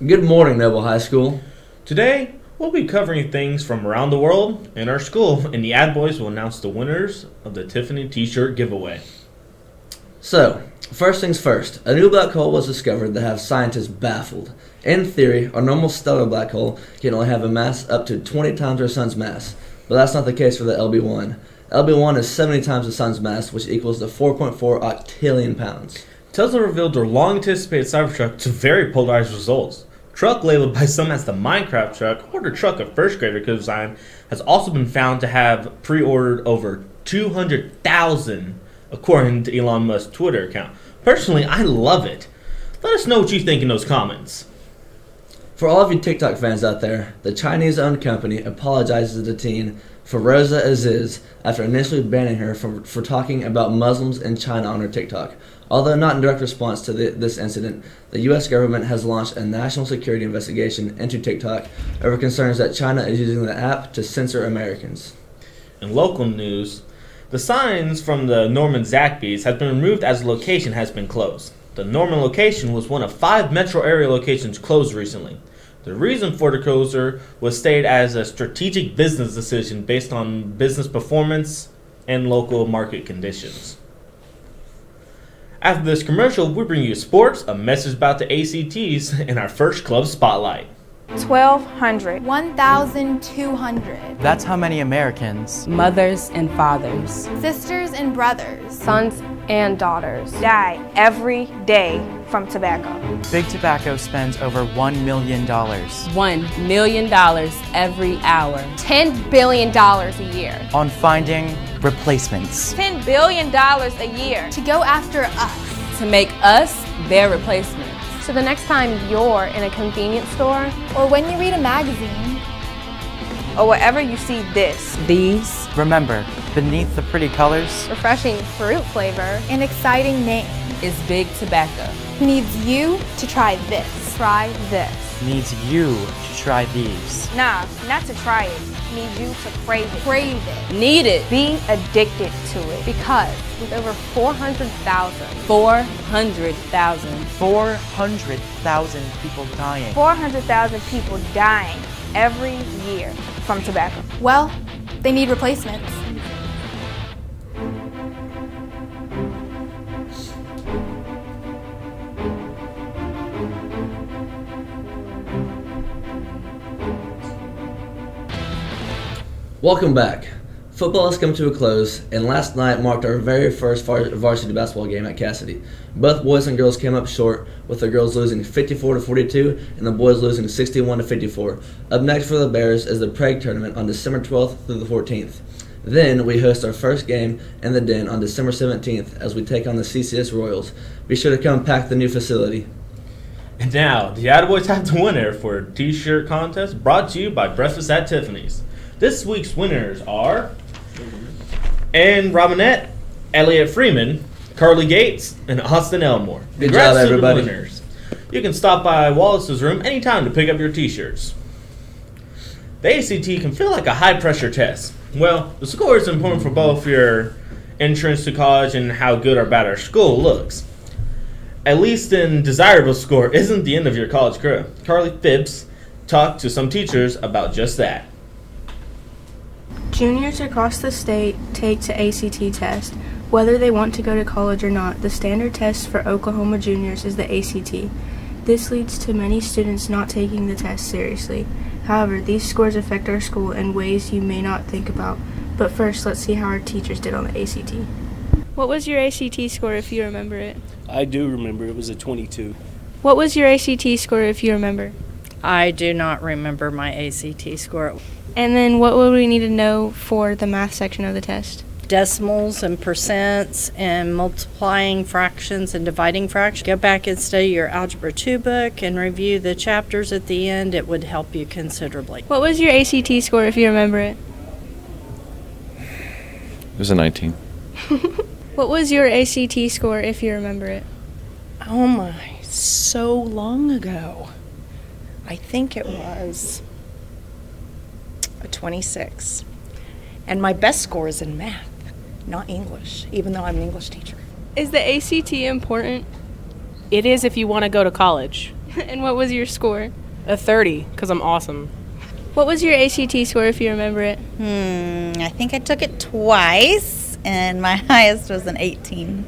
Good morning, Noble High School. Today, we'll be covering things from around the world and our school, and the Ad Boys will announce the winners of the Tiffany t-shirt giveaway. So, first things first, a new black hole was discovered that has scientists baffled. In theory, our normal stellar black hole can only have a mass up to 20 times our sun's mass, but that's not the case for the LB1. LB1 is 70 times the sun's mass, which equals to 4.4 octillion pounds. Tesla revealed their long-anticipated Cybertruck to very polarized results. Truck labeled by some as the Minecraft truck, or the truck a first grader could design, has also been found to have pre-ordered over 200,000, according to Elon Musk's Twitter account. Personally, I love it. Let us know what you think in those comments. For all of you TikTok fans out there, the Chinese-owned company apologizes to the teen for Rosa Aziz after initially banning her for talking about Muslims in China on her TikTok. Although not in direct response to this incident, the U.S. government has launched a national security investigation into TikTok over concerns that China is using the app to censor Americans. In local news, the signs from the Norman Zaxby's have been removed as the location has been closed. The Norman location was one of 5 metro area locations closed recently. The reason for the closure was stated as a strategic business decision based on business performance and local market conditions. After this commercial, we bring you sports, a message about the ACTs, and our first club spotlight. 1,200. 1,200. That's how many Americans, mothers and fathers, Sisters and brothers. Sons and daughters die every day from tobacco. Big Tobacco spends over $1 million. $1 million every hour. $10 billion a year. On finding replacements. $10 billion a year. To go after us. To make us their replacements. So the next time you're in a convenience store, Or when you read a magazine. or wherever you see this These Remember, beneath the pretty colors, refreshing fruit flavor, An exciting name. is Big Tobacco. Who needs you to try this. try this. needs you to try these. Nah, not to try it. Need you to crave it. Crave it. Need it. Be addicted to it. Because with over 400,000 400,000. 400,000 people dying. 400,000 people dying every year from tobacco. Well, they need replacements. Welcome back. Football has come to a close, and last night marked our very first varsity basketball game at Cassidy. Both boys and girls came up short, with the girls losing 54-42 and the boys losing 61-54. Up next for the Bears is the Prague tournament on December 12th through the 14th. Then we host our first game in the Den on December 17th as we take on the CCS Royals. Be sure to come pack the new facility. And now, the Attaboys have the winner for a t-shirt contest brought to you by Breakfast at Tiffany's. This week's winners are Ann Robinette, Elliot Freeman, Carly Gates, and Austin Elmore. Good job, everybody. To the winners. You can stop by Wallace's room anytime to pick up your t-shirts. The ACT can feel like a high-pressure test. Well, the score is important for both your entrance to college and how good or bad our school looks. At least an desirable score isn't the end of your college career. Carly Phibbs talked to some teachers about just that. Juniors across the state take the ACT test. Whether they want to go to college or not, the standard test for Oklahoma juniors is the ACT. This leads to many students not taking the test seriously. However, these scores affect our school in ways you may not think about. But first, let's see how our teachers did on the ACT. What was your ACT score if you remember it? I do remember. It was a 22. What was your ACT score if you remember? I do not remember my ACT score. And then what would we need to know for the math section of the test? Decimals and percents and multiplying fractions and dividing fractions. Go back and study your Algebra 2 book and review the chapters at the end. It would help you considerably. What was your ACT score if you remember it? It was a 19. What was your ACT score if you remember it? Oh my, so long ago. I think it was a 26. And my best score is in math, not English, even though I'm an English teacher. Is the ACT important? It is if you want to go to college. And what was your score? A 30, because I'm awesome. What was your ACT score, if you remember it? I think I took it twice, and my highest was an 18.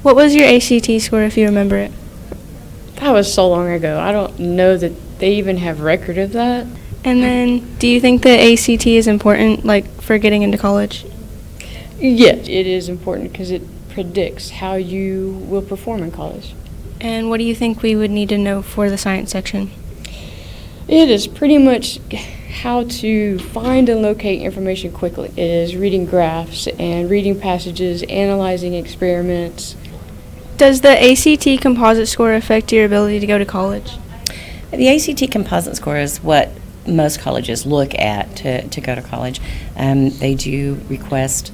What was your ACT score, if you remember it? That was so long ago. I don't know that they even have record of that. And then, do you think the ACT is important, like, for getting into college? Yes, it is important because it predicts how you will perform in college. And what do you think we would need to know for the science section? It is pretty much how to find and locate information quickly. It is reading graphs and reading passages, analyzing experiments. Does the ACT composite score affect your ability to go to college? The ACT composite score is what most colleges look at to go to college. They do request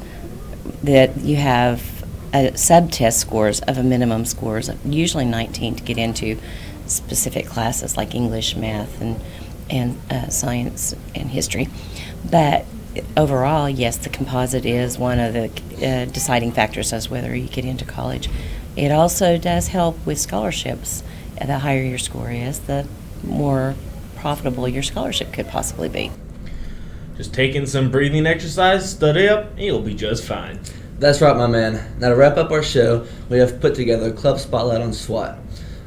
that you have sub-test scores of a minimum scores of usually 19 to get into specific classes like English, math, and science and history. But overall, yes, the composite is one of the deciding factors as whether you get into college. It also does help with scholarships. The higher your score is, the more profitable your scholarship could possibly be. Just taking some breathing exercise, study up, and you'll be just fine. That's right, my man. Now to wrap up our show, we have put together a club spotlight on SWAT.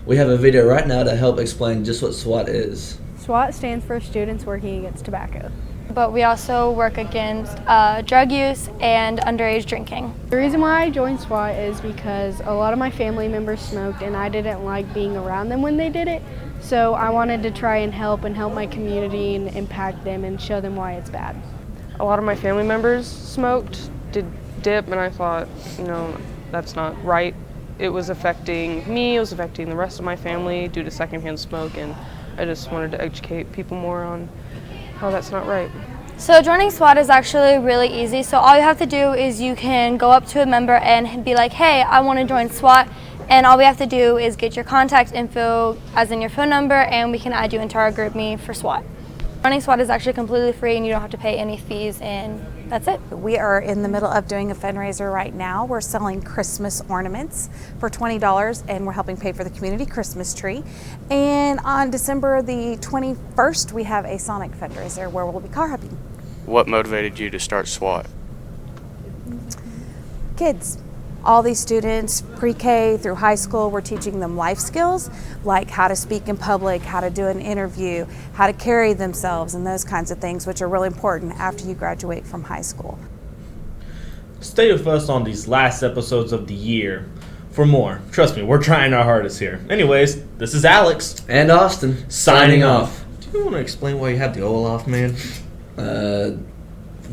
We have a video right now to help explain just what SWAT is. SWAT stands for Students Working Against Tobacco. But we also work against drug use and underage drinking. The reason why I joined SWAT is because a lot of my family members smoked and I didn't like being around them when they did it. So I wanted to try and help my community and impact them and show them why it's bad. A lot of my family members smoked, did dip, and I thought, that's not right. It was affecting me, it was affecting the rest of my family due to secondhand smoke, and I just wanted to educate people more on how that's not right. So joining SWAT is actually really easy. So all you have to do is you can go up to a member and be like, hey, I want to join SWAT. And all we have to do is get your contact info, as in your phone number, and we can add you into our group me for SWAT. Joining SWAT is actually completely free and you don't have to pay any fees, and that's it. We are in the middle of doing a fundraiser right now. We're selling Christmas ornaments for $20 and we're helping pay for the community Christmas tree. And on December the 21st, we have a Sonic fundraiser where we'll be car hopping. What motivated you to start SWAT? Kids. All these students, pre-K through high school, we're teaching them life skills like how to speak in public, how to do an interview, how to carry themselves, and those kinds of things, which are really important after you graduate from high school. Stay with us on these last episodes of the year for more. Trust me, we're trying our hardest here. Anyways, this is Alex. And Austin. Signing off. Do you want to explain why you have the Olaf, man? Do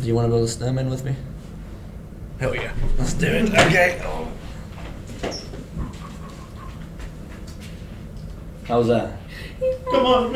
you want to build a snowman with me? Hell yeah. Let's do it. Okay. How was that? Come on,